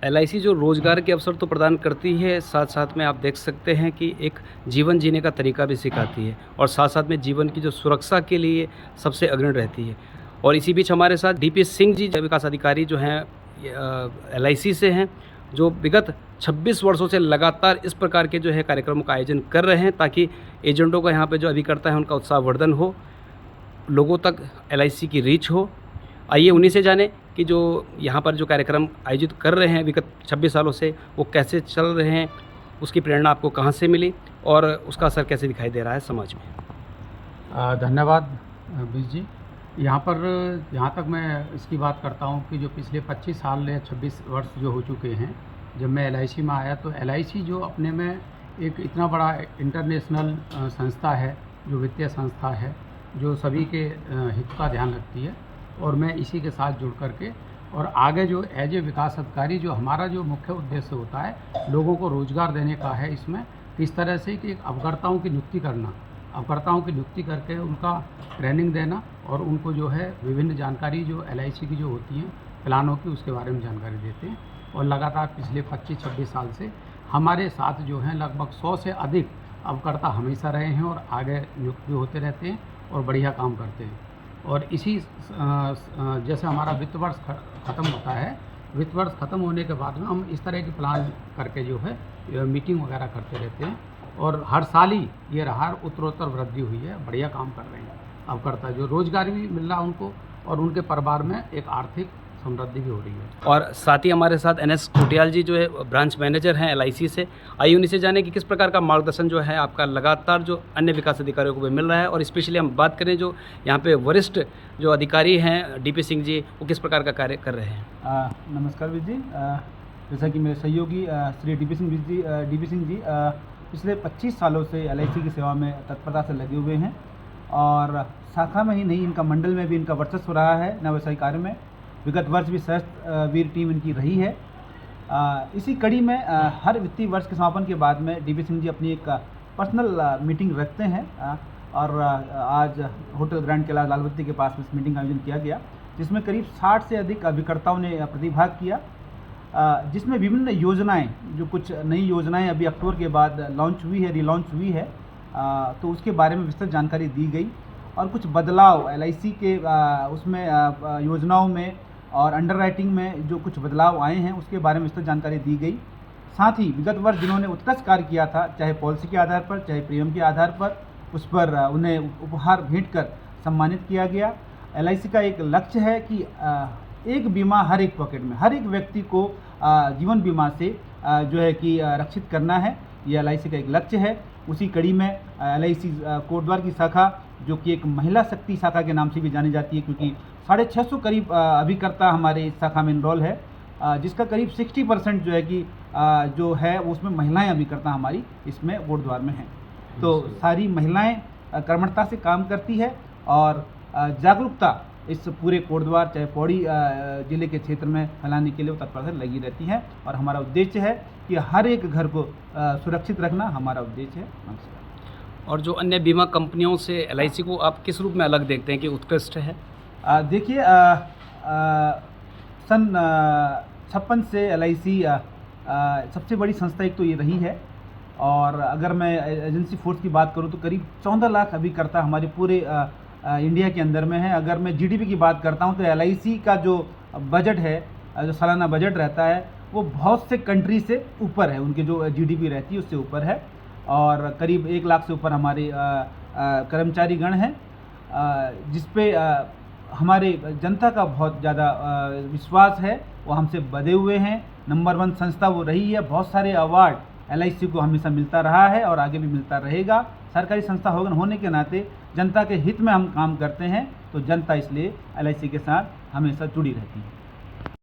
LIC जो रोज़गार के अवसर तो प्रदान करती है, साथ-साथ में आप देख सकते हैं कि एक जीवन जीने का तरीका भी सिखाती है और साथ-साथ में जीवन की जो सुरक्षा के लिए सबसे अग्रणी रहती है। और इसी बीच हमारे साथ डीपी सिंह जी विकास अधिकारी जो हैं एलआईसी से हैं, जो विगत 26 वर्षों से लगातार इस प्रकार के जो है कार्यक्रमों का आयोजन कर रहे हैं ताकि एजेंटों का यहाँ पे जो अभिकर्ता है उनका उत्साहवर्धन हो, लोगों तक एलआईसी की रीच हो। आइए उन्हीं से जानें कि जो यहाँ पर जो कार्यक्रम आयोजित कर रहे हैं विगत 26 सालों से वो कैसे चल रहे हैं, उसकी प्रेरणा आपको कहाँ से मिली और उसका असर कैसे दिखाई दे रहा है समाज में। धन्यवाद बीस जी। यहाँ तक मैं इसकी बात करता हूँ कि जो पिछले 25 साल या 26 वर्ष जो हो चुके हैं, जब मैं एलआईसी में आया तो एलआईसी जो अपने में एक इतना बड़ा इंटरनेशनल संस्था है, जो वित्तीय संस्था है, जो सभी के हित का ध्यान रखती है और मैं इसी के साथ जुड़ करके और आगे जो एज ए विकास अधिकारी जो हमारा जो मुख्य उद्देश्य होता है लोगों को रोज़गार देने का है, इसमें किस तरह से कि अवकर्ताओं की नियुक्ति करना, अवकर्ताओं की नियुक्ति करके उनका ट्रेनिंग देना और उनको जो है विभिन्न जानकारी जो एलआईसी की जो होती हैं प्लानों की, उसके बारे में जानकारी देते हैं। और लगातार पिछले 25-26 साल से हमारे साथ जो हैं लगभग 100 से अधिक अवकर्ता हमेशा रहे हैं और आगे नियुक्त भी होते रहते हैं और बढ़िया काम करते हैं। और इसी जैसे हमारा वित्त वर्ष ख़त्म होता है, वित्त वर्ष ख़त्म होने के बाद में हम इस तरह के प्लान करके जो है मीटिंग वगैरह करते रहते हैं और हर साल ही ये रहा उत्तरोत्तर वृद्धि हुई है, बढ़िया काम कर रहे हैं अवकर्ता, जो रोज़गार भी मिल रहा उनको और उनके परिवार में एक आर्थिक समृद्धि भी हो रही है। और साथ ही हमारे साथ एनएस कुटियाल जी जो है ब्रांच मैनेजर हैं एलआईसी से। आइए उन्हीं से जाने कि किस प्रकार का मार्गदर्शन जो है आपका लगातार जो अन्य विकास अधिकारियों को भी मिल रहा है और स्पेशली हम बात करें जो यहाँ पे वरिष्ठ जो अधिकारी हैं डीपी सिंह जी, वो किस प्रकार का कार्य कर रहे हैं। नमस्कार विज जी। जैसा कि मेरे सहयोगी श्री डीपी सिंह जी पिछले 25 सालों से एलआईसी की सेवा में तत्परता से लगे हुए हैं और शाखा में ही नहीं, इनका मंडल में भी इनका वर्चस्व रहा है नवव्यवसायिक कार्य में। विगत वर्ष भी सशस्त्र वीर टीम इनकी रही है। इसी कड़ी में हर वित्तीय वर्ष के समापन के बाद में डीपी सिंह जी अपनी एक पर्सनल मीटिंग रखते हैं और आज होटल ग्रैंड कैलाश लालबत्ती के पास इस मीटिंग का आयोजन किया गया, जिसमें करीब 60 से अधिक अभिकर्ताओं ने प्रतिभाग किया, जिसमें विभिन्न योजनाएं, जो कुछ नई योजनाएं अभी अक्टूबर के बाद लॉन्च हुई है, रिलॉन्च हुई है, तो उसके बारे में विस्तृत जानकारी दी गई और कुछ बदलाव एलआईसी के उसमें योजनाओं में और अंडरराइटिंग में जो कुछ बदलाव आए हैं उसके बारे में विस्तृत जानकारी दी गई। साथ ही विगत वर्ष जिन्होंने उत्कृष्ट कार्य किया था, चाहे पॉलिसी के आधार पर चाहे प्रीमियम के आधार पर, उस पर उन्हें उपहार भेंट कर सम्मानित किया गया। एलआईसी का एक लक्ष्य है कि एक बीमा हर एक पॉकेट में, हर एक व्यक्ति को जीवन बीमा से जो है कि रक्षित करना है, ये एलआईसी का एक लक्ष्य है। उसी कड़ी में एलआईसी कोटद्वार की शाखा, जो कि एक महिला शक्ति शाखा के नाम से भी जानी जाती है, क्योंकि 650 करीब अभिकर्ता हमारे इस शाखा में इनरोल है, जिसका करीब 60% जो है कि जो है उसमें महिलाएं अभिकर्ता हमारी इसमें कोटद्वार में हैं। तो सारी महिलाएं कर्मठता से काम करती है और जागरूकता इस पूरे कोटद्वार चाहे पौड़ी जिले के क्षेत्र में फैलाने के लिए तत्परता लगी रहती है और हमारा उद्देश्य है कि हर एक घर को सुरक्षित रखना हमारा उद्देश्य है। नमस्कार। और जो अन्य बीमा कंपनियों से एलआईसी को आप किस रूप में अलग देखते हैं कि उत्कृष्ट है। देखिए, सन 56 से एलआईसी सबसे बड़ी संस्था एक तो ये रही है और अगर मैं एजेंसी फोर्स की बात करूं तो करीब 14 लाख अभिकर्ता हमारे पूरे इंडिया के अंदर में है। अगर मैं जीडीपी की बात करता हूं तो एलआईसी का जो बजट है, जो सालाना बजट रहता है, वो बहुत से कंट्री से ऊपर है, उनकी जो जीडीपी रहती है उससे ऊपर है और करीब 1 लाख से ऊपर हमारे कर्मचारी गण हैं, जिस पे हमारे जनता का बहुत ज़्यादा विश्वास है, वो हमसे बधे हुए हैं। नंबर 1 संस्था वो रही है, बहुत सारे अवार्ड एलआईसी को हमेशा मिलता रहा है और आगे भी मिलता रहेगा। सरकारी संस्था होने के नाते जनता के हित में हम काम करते हैं, तो जनता इसलिए एलआईसी के साथ हमेशा जुड़ी रहती है।